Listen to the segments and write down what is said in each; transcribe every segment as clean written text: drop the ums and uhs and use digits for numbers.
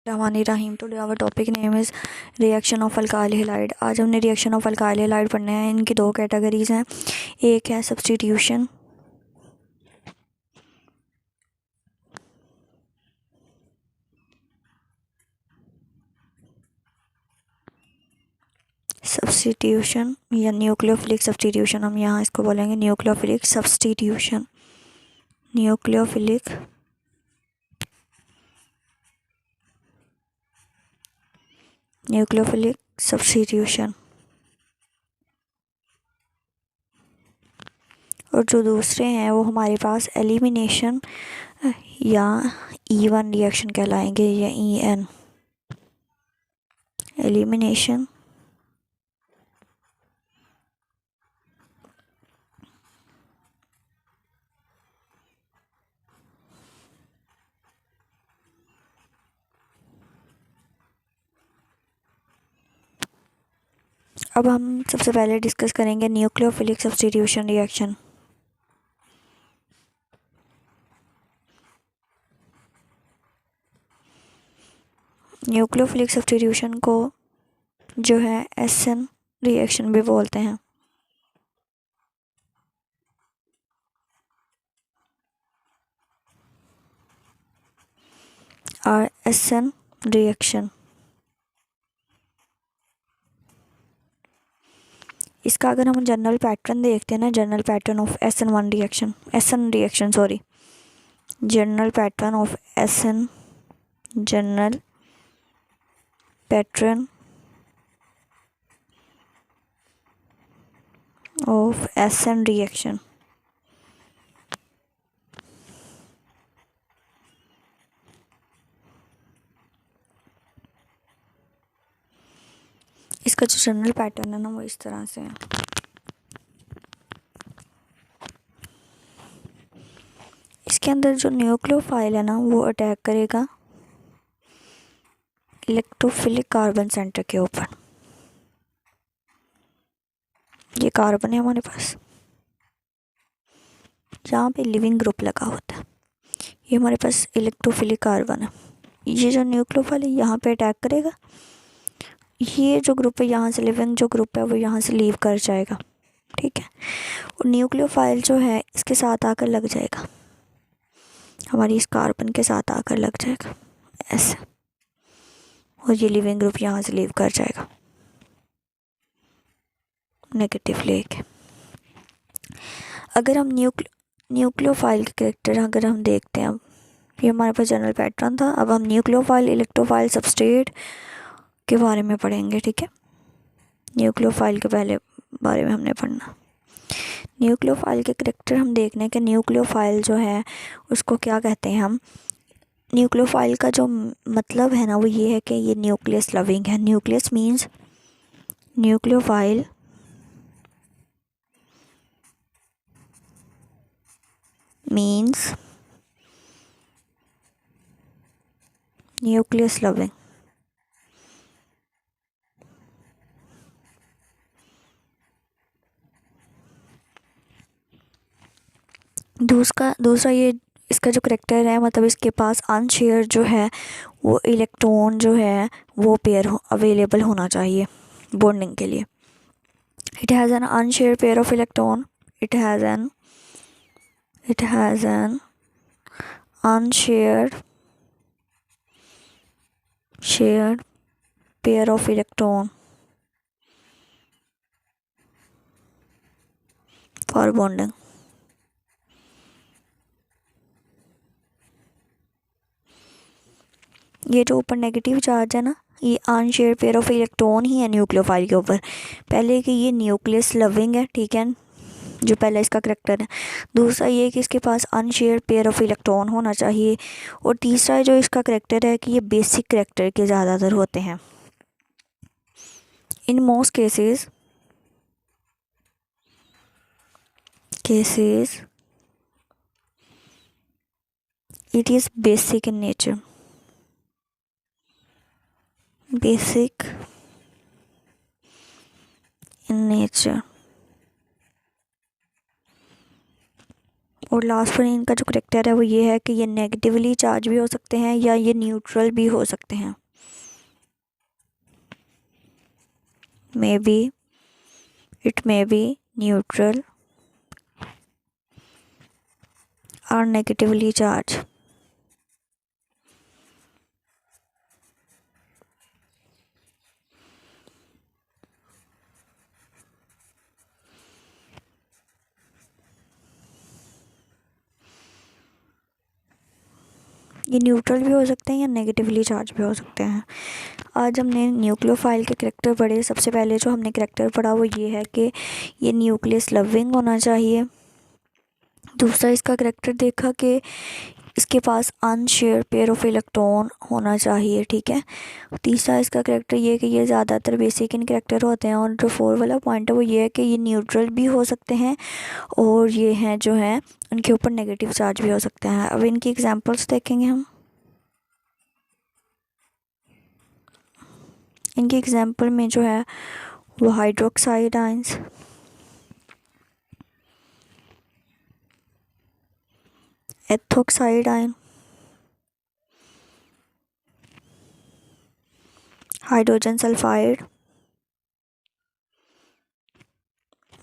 Rahim. Today our topic name is reaction of alkyl halide. आज हमने reaction of alkyl halide पढ़ने हैं। इनकी दो कैटेगरीज हैं, एक है सब्स्टिट्यूशन, सब्स्टिट्यूशन या न्यूक्लियोफिलिक सब्स्टिट्यूशन। हम यहाँ इसको बोलेंगे nucleophilic substitution. Nucleophilic nucleophilic substitution. और जो दूसरे हैं वो हमारे पास एलिमिनेशन या E1 रिएक्शन कहलाएंगे, या EN एलिमिनेशन अब हम सबसे पहले डिस्कस करेंगे nucleophilic substitution reaction. Nucleophilic substitution को जो है SN रिएक्शन भी बोलते हैं। और SN रिएक्शन, इसका अगर हम जनरल पैटर्न देखते हैं ना, general pattern of SN1 reaction, SN reaction sorry, general pattern of SN, general pattern of SN reaction. इसका जो जनरल पैटर्न है ना वो इस तरह से है। इसके अंदर जो न्यूक्लियोफाइल है ना वो अटैक करेगा इलेक्ट्रोफिलिक कार्बन सेंटर के ऊपर। ये कार्बन है हमारे पास, जहाँ पे लिविंग ग्रुप लगा होता है, ये हमारे पास इलेक्ट्रोफिलिक कार्बन है। ये जो न्यूक्लियोफाइल है यहाँ पे अटैक करेगा, ये जो ग्रुप है यहाँ से, लिविंग जो ग्रुप है वो यहाँ से लीव कर जाएगा, ठीक है। और न्यूक्लियोफाइल जो है इसके साथ आकर लग जाएगा, हमारी इस कार्बन के साथ आकर लग जाएगा ऐसे, और ये लिविंग ग्रुप यहाँ से लीव कर जाएगा नेगेटिव लेके। अगर हम न्यूक्लियोफाइल के कैरेक्टर अगर हम देखते हैं, अब ये हमारे पास जनरल पैटर्न था। अब हम न्यूक्लियोफाइल, इलेक्ट्रोफाइल, सबस्ट्रेट के बारे में पढ़ेंगे, ठीक है। न्यूक्लियोफाइल के पहले बारे में हमने पढ़ना। न्यूक्लियोफाइल के कैरेक्टर हम देखने के, न्यूक्लियोफाइल जो है उसको क्या कहते हैं हम। न्यूक्लियोफाइल का जो मतलब है ना वो ये है कि ये न्यूक्लियस लविंग है। Nucleus means, nucleophile means nucleus loving. दूसरा ये इसका जो करेक्टर है, मतलब इसके पास अनशेयर जो है वो इलेक्ट्रॉन जो है वो पेयर अवेलेबल होना चाहिए बॉन्डिंग के लिए। It has an unshare pair of electron, it has an unshared pair of electron for bonding। ये जो ऊपर नेगेटिव चार्ज है ना, ये अनशेयर पेयर ऑफ इलेक्ट्रॉन ही है न्यूक्लियोफाइल के ऊपर। पहले कि ये न्यूक्लियस लविंग है, ठीक है, जो पहला इसका करेक्टर है। दूसरा ये कि इसके पास अनशेयर पेयर ऑफ इलेक्ट्रॉन होना चाहिए। और तीसरा जो इसका करेक्टर है कि ये बेसिक करेक्टर के ज़्यादातर होते हैं। In most cases it is basic in nature, basic in nature। और लास्ट पर इनका जो करेक्टर है वो ये है कि ये नेगेटिवली चार्ज भी हो सकते हैं या ये न्यूट्रल भी हो सकते हैं। इट मे बी न्यूट्रल और नेगेटिवली चार्ज। ये न्यूट्रल भी हो सकते हैं या नेगेटिवली चार्ज भी हो सकते हैं। आज हमने न्यूक्लियोफाइल के करैक्टर पढ़े। सबसे पहले जो हमने करैक्टर पढ़ा वो ये है कि ये न्यूक्लियस लविंग होना चाहिए। दूसरा इसका करैक्टर देखा कि इसके पास अनशेयर पेयर ऑफ इलेक्ट्रॉन होना चाहिए, ठीक है। तीसरा इसका करैक्टर ये है कि ये ज़्यादातर बेसिक इन करैक्टर होते हैं। और जो 4 वाला पॉइंट है वो ये है कि ये न्यूट्रल भी हो सकते हैं और ये हैं जो हैं उनके ऊपर नेगेटिव चार्ज भी हो सकते हैं। अब इनकी एग्जांपल्स देखेंगे हम। इनकी एग्जांपल में जो है वो hydroxide ions, ethoxide ion, hydrogen sulphide,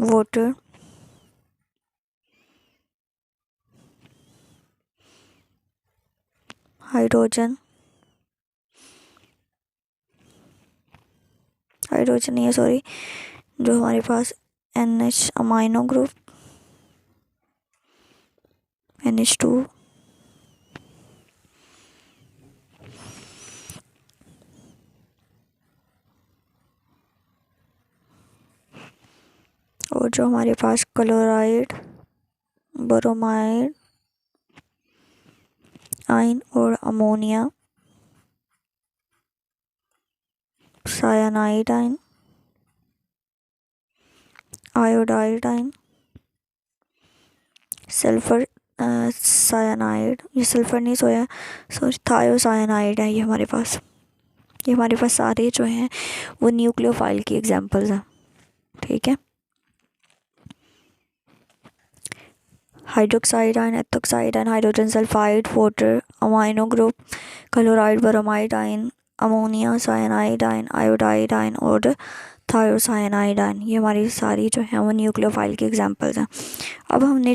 water, hydrogen नहीं है सॉरी, जो हमारे पास NH अमाइनो ग्रुप, NH2, और जो हमारे पास क्लोराइड, ब्रोमाइड आयन और ammonia, cyanide ion, iodide ion, sulphur cyanide, ये सल्फर नहीं सोया सॉरी थायोसाइनाइड है। ये हमारे पास सारे जो हैं वो न्यूक्लियोफाइल की एग्जांपल्स हैं, ठीक है। Hydroxide ion, ethoxide ion, hydrogen sulphide, water, amino group, chloride, bromide ion, ammonia, cyanide ion, iodide ion और थायोसाइनाइड आयन, ये हमारी सारी जो है वो न्यूक्लियोफाइल की एग्जांपल्स हैं। अब हमने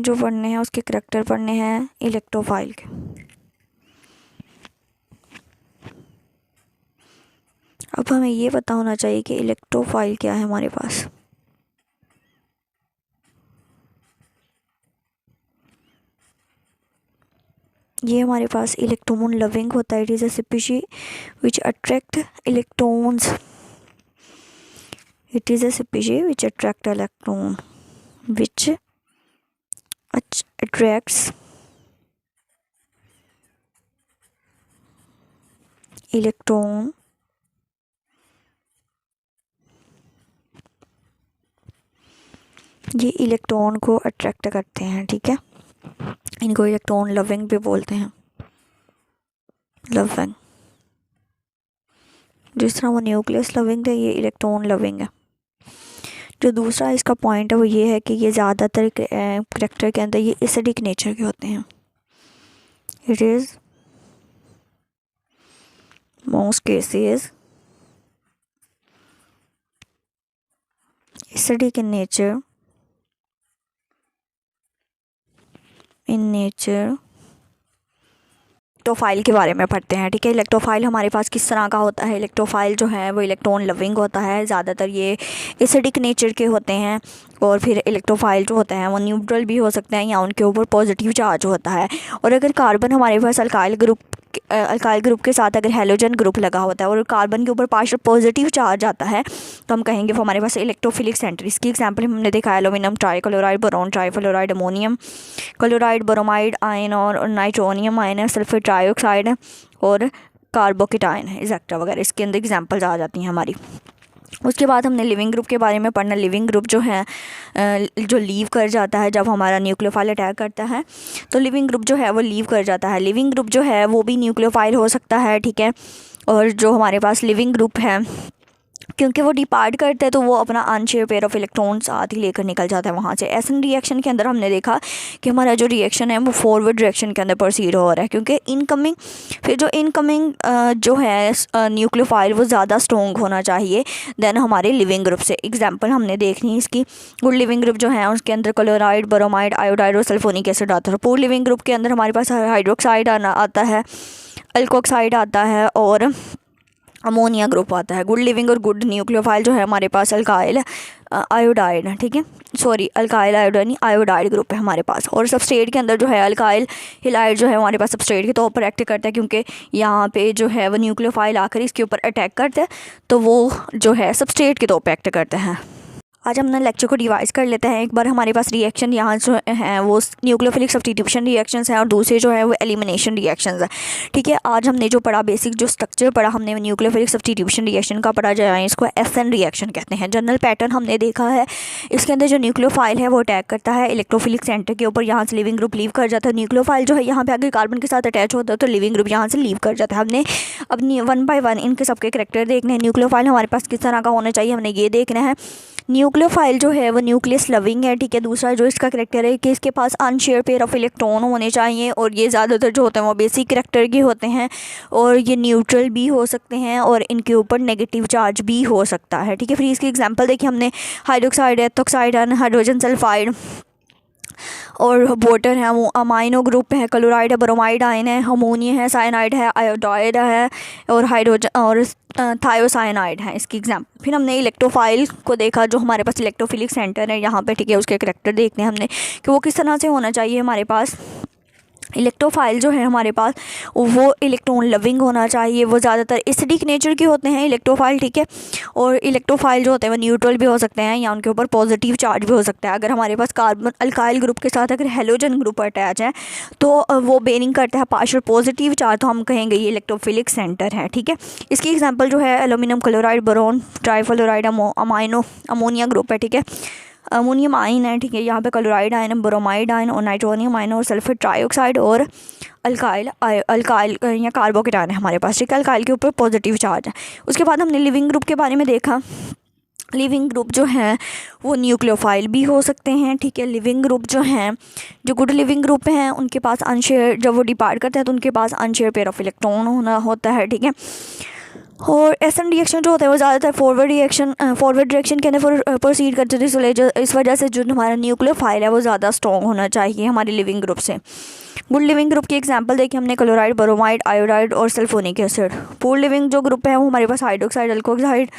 जो पढ़ने हैं उसके करैक्टर पढ़ने हैं इलेक्ट्रोफाइल के। अब हमें ये पता होना चाहिए कि इलेक्ट्रोफाइल क्या है हमारे पास। ये हमारे पास इलेक्ट्रॉन लविंग होता है। It is a species which attract electrons. It is a species which attracts electron, which attracts electron ये इलेक्ट्रॉन को अट्रैक्ट करते हैं, ठीक है। इनको इलेक्ट्रॉन लविंग भी बोलते हैं, लविंग। जिस तरह वो न्यूक्लियस लविंग है ये इलेक्ट्रॉन लविंग है। जो दूसरा इसका पॉइंट है वो ये है कि ये ज़्यादातर करैक्टर के अंदर ये एसिडिक नेचर के होते हैं। It is most cases acidic in nature electrophile के बारे में पढ़ते हैं, ठीक है। इलेक्ट्रोफाइल हमारे पास किस तरह का होता है। इलेक्ट्रोफाइल जो है वो इलेक्ट्रॉन लविंग होता है, ज़्यादातर ये एसिडिक नेचर के होते हैं। और फिर इलेक्ट्रोफाइल जो होते हैं वो न्यूट्रल भी हो सकते हैं या उनके ऊपर पॉजिटिव चार्ज होता है। और अगर कार्बन हमारे पास अल्काइल ग्रुप के साथ अगर हैलोजन ग्रुप लगा होता है और कार्बन के ऊपर पार्शियल पॉजिटिव चार्ज आता है तो हम कहेंगे वो हमारे पास इलेक्ट्रोफिलिक सेंटर। इसकी एग्जांपल हमने देखा aluminium trichloride, boron trifluoride, ammonium chloride, bromide ion और नाइट्रोनियम आयन है, सल्फर ट्राइऑक्साइड है और कार्बोकेटाइन है, एक्सेट्रा वगैरह इसके अंदर एग्जांपल्स आ जाती हैं हमारी। उसके बाद हमने लिविंग ग्रुप के बारे में पढ़ना। लिविंग ग्रुप जो है जो लीव कर जाता है जब हमारा न्यूक्लियोफाइल अटैक करता है तो लिविंग ग्रुप जो है वो लीव कर जाता है। लिविंग ग्रुप जो है वो भी न्यूक्लियोफाइल हो सकता है, ठीक है। और जो हमारे पास लिविंग ग्रुप है क्योंकि वो डिपार्ट करता है तो वो अपना अनशेयर पेयर ऑफ इलेक्ट्रॉन्स साथ ही लेकर निकल जाता है वहाँ से। एसन रिएक्शन के अंदर हमने देखा कि हमारा जो रिएक्शन है वो फॉरवर्ड डायरेक्शन के अंदर प्रोसीड हो रहा है, क्योंकि इनकमिंग फिर जो इनकमिंग जो है न्यूक्लियोफाइल वो ज़्यादा स्ट्रॉन्ग होना चाहिए देन हमारे लिविंग ग्रुप से। एग्जाम्पल हमने देखनी है इसकी। गुड लिविंग ग्रुप जो है उसके अंदर क्लोराइड, ब्रोमाइड, आयोडाइड और सल्फोनिक एसिड आता है। पुअर लिविंग ग्रुप के अंदर हमारे पास हाइड्रोक्साइड आता है, अल्कोक्साइड आता है और अमोनिया ग्रुप आता है। गुड लिविंग और गुड न्यूक्लियोफाइल जो है हमारे पास अल्काइल आयोडाइड है, ठीक है, सॉरी अल्काइल आयोडाइड नहीं, आयोडाइड ग्रुप है हमारे पास। और सबस्ट्रेट के अंदर जो है अल्काइल हिलाइड जो है हमारे पास सबस्ट्रेट के तौर पर एक्ट करता है, क्योंकि यहाँ पे जो है वो न्यूक्लियोफाइल आकर इसके ऊपर अटैक करता है तो वो जो है सबस्ट्रेट के तौर पर एक्ट करते हैं। आज हम अपना लेक्चर को डिवाइस कर लेते हैं। एक बार हमारे पास रिएक्शन यहाँ जो है वो न्यूक्लियोफिलिक सब्स्टिट्यूशन रिएक्शंस हैं और दूसरे जो है वो एलिमिनेशन रिएक्शंस हैं, ठीक है। आज हमने जो पढ़ा बेसिक जो स्ट्रक्चर पढ़ा हमने न्यूक्लियोफिलिक सब्स्टिट्यूशन रिएक्शन का पढ़ा जाए, इसको एसएन रिएक्शन कहते हैं। जनरल पैटर्न हमने देखा है, इसके अंदर जो न्यूक्लियोफाइल है वो अटैक करता है इलेक्ट्रोफिलिक सेंटर के ऊपर, यहाँ से लिविंग ग्रुप लीव कर जाता है। न्यूक्लियोफाइल जो है यहाँ पे अगर कार्बन के साथ अटैच होता है तो लिविंग ग्रुप यहाँ से लीव कर जाता है। हमने अब 1 बाय 1 इनके सबके करैक्टर देखने हैं। न्यूक्लियोफाइल हमारे पास किस तरह का होना चाहिए हमने ये देखना है। न्यूक्लियोफाइल जो है वो न्यूक्लियस लविंग है, ठीक है। दूसरा जो इसका करैक्टर है कि इसके पास अनशेयर पेयर ऑफ इलेक्ट्रॉन होने चाहिए और ये ज़्यादातर जो होते हैं वो बेसिक करैक्टर के होते हैं और ये न्यूट्रल भी हो सकते हैं और इनके ऊपर नेगेटिव चार्ज भी हो सकता है, ठीक है। फिर इसकी एग्जांपल देखिए हमने हाइड्रोक्साइड है, एथोक्साइड है, हाइड्रोजन सल्फाइड और वाटर है वो अमाइनो ग्रुप है, क्लोराइड है, ब्रोमाइड आयन है, अमोनिया है, साइनाइड है, आयोडाइड है और हाइड्रोजन और थायोसाइनाइड है इसकी एग्जाम्पल। फिर हमने इलेक्ट्रोफाइल को देखा जो हमारे पास इलेक्ट्रोफिलिक सेंटर है यहाँ पे, ठीक है। उसके करैक्टर देखने हमने कि वो किस तरह से होना चाहिए। हमारे पास इलेक्ट्रोफाइल जो है हमारे पास वो इलेक्ट्रॉन लविंग होना चाहिए, वो ज़्यादातर एसिडिक नेचर के होते हैं इलेक्ट्रोफाइल, ठीक है। और इलेक्ट्रोफाइल जो होते हैं वो न्यूट्रल भी हो सकते हैं या उनके ऊपर पॉजिटिव चार्ज भी हो सकता है। अगर हमारे पास कार्बन अल्काइल ग्रुप के साथ अगर हेलोजन ग्रुप अटैच है तो वो बेरिंग करता है पार्शियल पॉजिटिव चार्ज, तो हम कहेंगे ये इलेक्ट्रोफिलिक सेंटर है, ठीक है। इसकी एग्जाम्पल जो है aluminium chloride, boron, trifluoride, amino ammonia group है, ठीक है। अमोनियम आयन है, ठीक है। यहाँ पे क्लोराइड आयन, ब्रोमाइड आयन और नाइट्रोनियम आयन और सल्फर ट्राइऑक्साइड और अल्काइल या कार्बोकेटायन है हमारे पास, ठीक है। अल्काइल के ऊपर पॉजिटिव चार्ज है। उसके बाद हमने लिविंग ग्रुप के बारे में देखा। लिविंग ग्रुप जो है वो न्यूक्लियोफाइल भी हो सकते हैं, ठीक है। लिविंग ग्रुप जो हैं जो गुड लिविंग ग्रुप हैं उनके पास अनशेयर, जब वो डिपार्ट करते हैं तो उनके पास अनशेयर पेयर ऑफ इलेक्ट्रॉन होता है, ठीक है। और एसन रिएक्शन जो होता है वो ज़्यादातर फॉरवर्ड डायरेक्शन के अंदर प्रोसीड करते थे, इस वजह से जो हमारा न्यूक्लियोफाइल है वो ज़्यादा स्ट्रॉन्ग होना चाहिए हमारे लिविंग ग्रुप से। गुड लिविंग ग्रुप की एग्जांपल देखिए हमने क्लोराइड, ब्रोमाइड, आयोडाइड और सल्फोनिक एसिड। पुअर लिविंग जो ग्रुप है वो हमारे पास हाइड्रोक्साइड, अल्कोक्साइड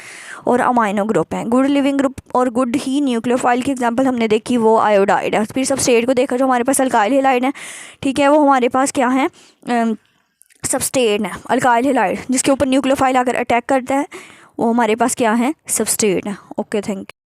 और अमाइनो ग्रुप है। गुड लिविंग ग्रुप और गुड ही न्यूक्लियोफाइल की एग्जांपल हमने देखी वो आयोडाइड है। फिर सबस्ट्रेट को देखा जो हमारे पास अल्काइल हैलाइड है, ठीक है। वो हमारे पास क्या है सबस्ट्रेट है अल्काइल हैलाइड, जिसके ऊपर न्यूक्लियोफाइल अगर अटैक करता है वो हमारे पास क्या है सबस्ट्रेट है। Okay, thank you.